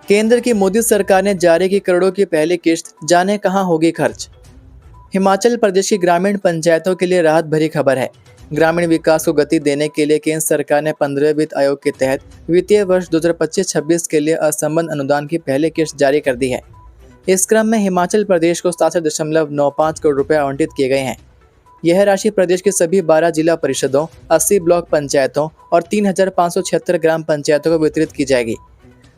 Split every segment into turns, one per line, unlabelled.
केंद्र की मोदी सरकार ने जारी की करोड़ों की पहली किश्त, जाने कहां होगी खर्च। हिमाचल प्रदेश की ग्रामीण पंचायतों के लिए राहत भरी खबर है। ग्रामीण विकास को गति देने के लिए केंद्र सरकार ने 15वें वित्त आयोग के तहत वित्तीय वर्ष 2025-26 के लिए असंबद्ध अनुदान की पहली किश्त जारी कर दी है। इस क्रम में हिमाचल प्रदेश को 67.95 करोड़ रुपए आवंटित किए गए हैं। यह राशि प्रदेश के सभी 12 जिला परिषदों, 80 ब्लॉक पंचायतों और 3,576 ग्राम पंचायतों को वितरित की जाएगी।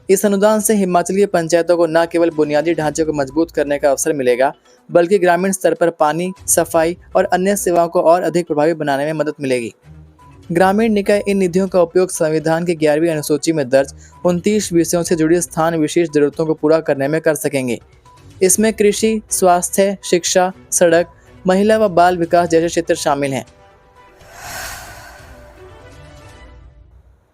इस अनुदान से हिमाचल की पंचायतों को न केवल बुनियादी ढांचे को मजबूत करने का अवसर मिलेगा, बल्कि ग्रामीण स्तर पर पानी, सफाई और अन्य सेवाओं को और अधिक प्रभावी बनाने में मदद मिलेगी। ग्रामीण निकाय इन निधियों का उपयोग संविधान की 11वीं अनुसूची में दर्ज 29 विषयों से जुड़ी स्थान विशेष जरूरतों को पूरा करने में कर सकेंगे। इसमें कृषि, स्वास्थ्य, शिक्षा, सड़क, महिला व बाल विकास जैसे क्षेत्र शामिल हैं।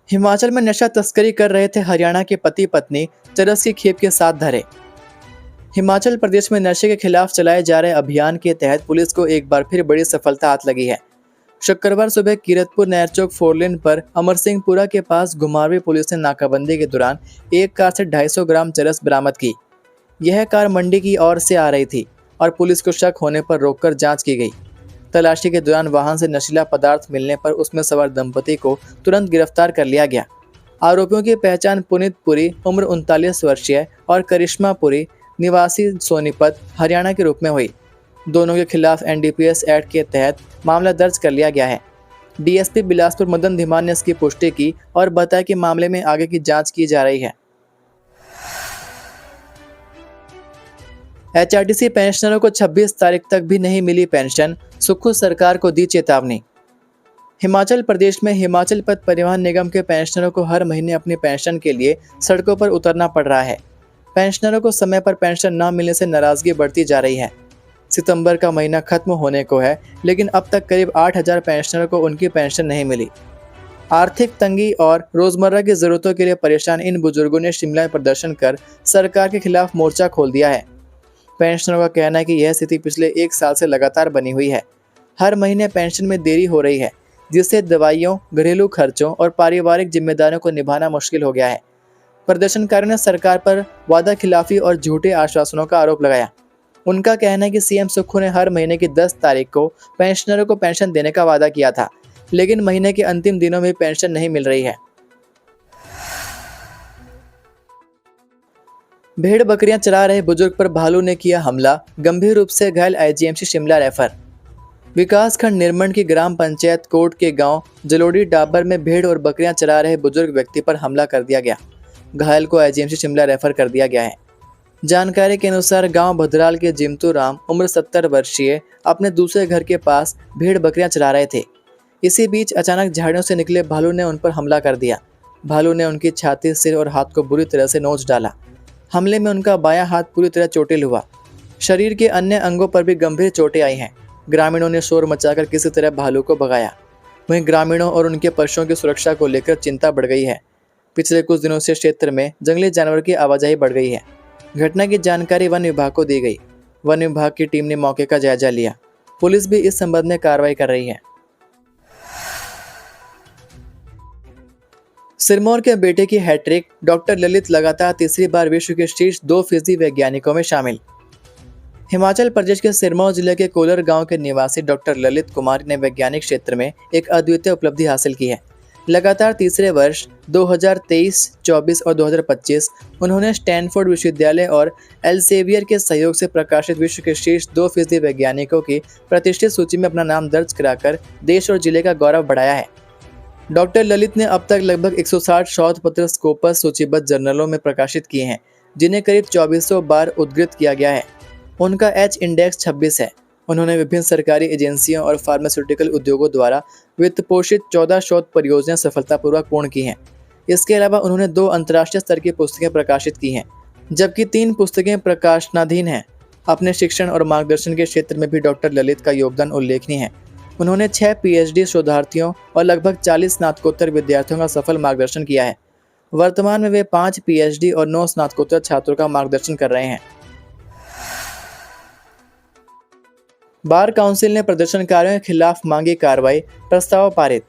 हिमाचल में नशा तस्करी कर रहे थे हरियाणा के पति पत्नी, चरस की खेप के साथ धरे। हिमाचल प्रदेश में नशे के खिलाफ चलाए जा रहे अभियान के तहत पुलिस को एक बार फिर बड़ी सफलता हाथ लगी है। शुक्रवार सुबह कीरतपुर नहरचौक 4 लेन पर अमरसिंहपुरा के पास घुमारवीं पुलिस ने नाकाबंदी के दौरान एक कार से 250 ग्राम चरस बरामद की। यह कार मंडी की ओर से आ रही थी और पुलिस को शक होने पर रोककर जांच की गई। तलाशी के दौरान वाहन से नशीला पदार्थ मिलने पर उसमें सवार दंपति को तुरंत गिरफ्तार कर लिया गया। आरोपियों की पहचान पुनीत पुरी, उम्र 39 वर्षीय, और करिश्मा पुरी, निवासी सोनीपत, हरियाणा के रूप में हुई। दोनों के खिलाफ एनडीपीएस एक्ट के तहत मामला दर्ज कर लिया गया है। डीएसपी बिलासपुर मदन धीमान ने इसकी पुष्टि की और बताया कि मामले में आगे की जांच की जा रही है। एचआरटीसी पेंशनरों को 26 तारीख तक भी नहीं मिली पेंशन, सुक्खू सरकार को दी चेतावनी। हिमाचल प्रदेश में हिमाचल पथ परिवहन निगम के पेंशनरों को हर महीने अपनी पेंशन के लिए सड़कों पर उतरना पड़ रहा है। पेंशनरों को समय पर पेंशन न मिलने से नाराजगी बढ़ती जा रही है। सितंबर का महीना खत्म होने को है, लेकिन अब तक करीब 8,000 पेंशनरों को उनकी पेंशन नहीं मिली। आर्थिक तंगी और रोजमर्रा की जरूरतों के लिए परेशान इन बुजुर्गों ने शिमला में प्रदर्शन कर सरकार के खिलाफ मोर्चा खोल दिया है। पेंशनरों का कहना है कि यह स्थिति पिछले 1 साल से लगातार बनी हुई है। हर महीने पेंशन में देरी हो रही है, जिससे दवाइयों, घरेलू खर्चों और पारिवारिक जिम्मेदारियों को निभाना मुश्किल हो गया है। प्रदर्शनकारियों ने सरकार पर वादा खिलाफी और झूठे आश्वासनों का आरोप लगाया। उनका कहना है कि सीएम सुक्खू ने हर महीने की 10 तारीख को पेंशनरों को पेंशन देने का वादा किया था, लेकिन महीने के अंतिम दिनों में पेंशन नहीं मिल रही है। भेड़ बकरियां चरा रहे बुजुर्ग पर भालू ने किया हमला, गंभीर रूप से घायल आईजीएमसी शिमला रेफर। विकासखंड निर्मंड की ग्राम पंचायत कोट के गांव जलोड़ी डाबर में भेड़ और बकरियां चरा रहे बुजुर्ग व्यक्ति पर हमला कर दिया गया। घायल को आईजीएमसी शिमला रेफर कर दिया गया है। जानकारी के अनुसार गांव भद्राल के जिमतू राम, उम्र 70 वर्षीय, अपने दूसरे घर के पास भेड़ बकरियां चरा रहे थे। इसी बीच अचानक झाड़ियों से निकले भालू ने उन पर हमला कर दिया। भालू ने उनकी छाती, सिर और हाथ को बुरी तरह से नोच डाला। हमले में उनका बायां हाथ पूरी तरह चोटिल हुआ। शरीर के अन्य अंगों पर भी गंभीर चोटें आई हैं। ग्रामीणों ने शोर मचाकर किसी तरह भालू को भगाया। वहीं ग्रामीणों और उनके पशुओं की सुरक्षा को लेकर चिंता बढ़ गई है। पिछले कुछ दिनों से क्षेत्र में जंगली जानवर की आवाजाही बढ़ गई है। घटना की जानकारी वन विभाग को दी गई। वन विभाग की टीम ने मौके का जायजा लिया। पुलिस भी इस संबंध में कार्रवाई कर रही है। सिरमौर के बेटे की हैट्रिक, डॉक्टर ललित लगातार तीसरी बार विश्व के शीर्ष 2% वैज्ञानिकों में शामिल। हिमाचल प्रदेश के सिरमौर जिले के कोलर गांव के निवासी डॉक्टर ललित कुमार ने वैज्ञानिक क्षेत्र में एक अद्वितीय उपलब्धि हासिल की है। लगातार तीसरे वर्ष 2023, 24 और 2025 उन्होंने स्टैनफोर्ड विश्वविद्यालय और एल्सेवियर के सहयोग से प्रकाशित विश्व के शीर्ष 2% वैज्ञानिकों की प्रतिष्ठित सूची में अपना नाम दर्ज कराकर देश और जिले का गौरव बढ़ाया है। डॉक्टर ललित ने अब तक लगभग 160 शोध पत्र स्कोपस सूचीबद्ध जर्नलों में प्रकाशित किए हैं, जिन्हें करीब 2400 बार उद्धृत किया गया है। उनका एच इंडेक्स 26 है। उन्होंने विभिन्न सरकारी एजेंसियों और फार्मास्यूटिकल उद्योगों द्वारा वित्त पोषित 14 शोध परियोजनाएं सफलतापूर्वक पूर्ण की हैं। इसके अलावा उन्होंने 2 अंतर्राष्ट्रीय स्तर की पुस्तकें प्रकाशित की हैं, जबकि 3 पुस्तकें प्रकाशनाधीन हैं। अपने शिक्षण और मार्गदर्शन के क्षेत्र में भी डॉक्टर ललित का योगदान उल्लेखनीय है। उन्होंने 6 पीएचडी शोधार्थियों और लगभग 40 स्नातकोत्तर विद्यार्थियों का सफल मार्गदर्शन किया है। वर्तमान में वे 5 पीएचडी और 9 स्नातकोत्तर छात्रों का मार्गदर्शन कर रहे हैं। बार काउंसिल ने प्रदर्शनकारियों के खिलाफ मांगी कार्रवाई, प्रस्ताव पारित।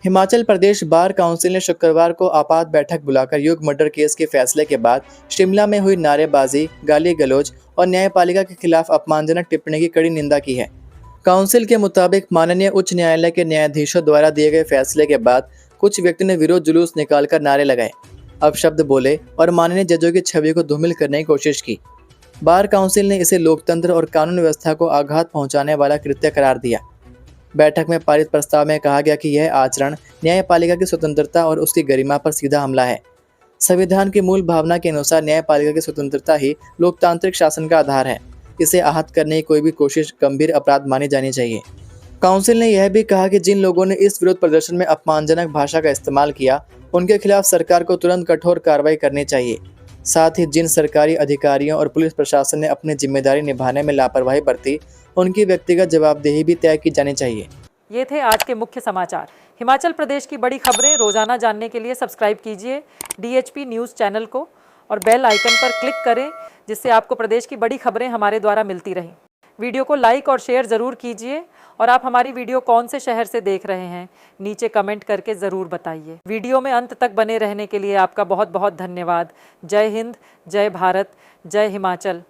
हिमाचल प्रदेश बार काउंसिल ने शुक्रवार को आपात बैठक बुलाकर युग मर्डर केस के फैसले के बाद शिमला में हुई नारेबाजी, गाली गलौज और न्यायपालिका के खिलाफ अपमानजनक टिप्पणी की कड़ी निंदा की है। काउंसिल के मुताबिक माननीय उच्च न्यायालय के न्यायाधीशों द्वारा दिए गए फैसले के बाद कुछ व्यक्तियों ने विरोध जुलूस निकालकर नारे लगाए, अपशब्द बोले और माननीय जजों की छवि को धूमिल करने की कोशिश की। बार काउंसिल ने इसे लोकतंत्र और कानून व्यवस्था को आघात पहुंचाने वाला कृत्य करार दिया। बैठक में पारित प्रस्ताव में कहा गया कि यह आचरण न्यायपालिका की स्वतंत्रता और उसकी गरिमा पर सीधा हमला है। संविधान की मूल भावना के अनुसार न्यायपालिका की स्वतंत्रता ही लोकतांत्रिक शासन का आधार है। इसे आहत करने की कोई भी कोशिश गंभीर अपराध मानी जानी चाहिए। काउंसिल ने यह भी कहा कि जिन लोगों ने इस विरोध प्रदर्शन में अपमानजनक भाषा का इस्तेमाल किया, उनके खिलाफ सरकार को तुरंत कठोर कार्रवाई करनी चाहिए। साथ ही जिन सरकारी अधिकारियों और पुलिस प्रशासन ने अपनी जिम्मेदारी निभाने में लापरवाही बरती, उनकी व्यक्तिगत जवाबदेही भी तय की जानी चाहिए।
ये थे आज के मुख्य समाचार। हिमाचल प्रदेश की बड़ी खबरें रोजाना जानने के लिए सब्सक्राइब कीजिए DHP न्यूज़ चैनल को और बेल आइकन पर क्लिक करें, जिससे आपको प्रदेश की बड़ी खबरें हमारे द्वारा मिलती रहें। वीडियो को लाइक और शेयर ज़रूर कीजिए और आप हमारी वीडियो कौन से शहर से देख रहे हैं, नीचे कमेंट करके ज़रूर बताइए। वीडियो में अंत तक बने रहने के लिए आपका बहुत बहुत धन्यवाद। जय हिंद, जय भारत, जय हिमाचल।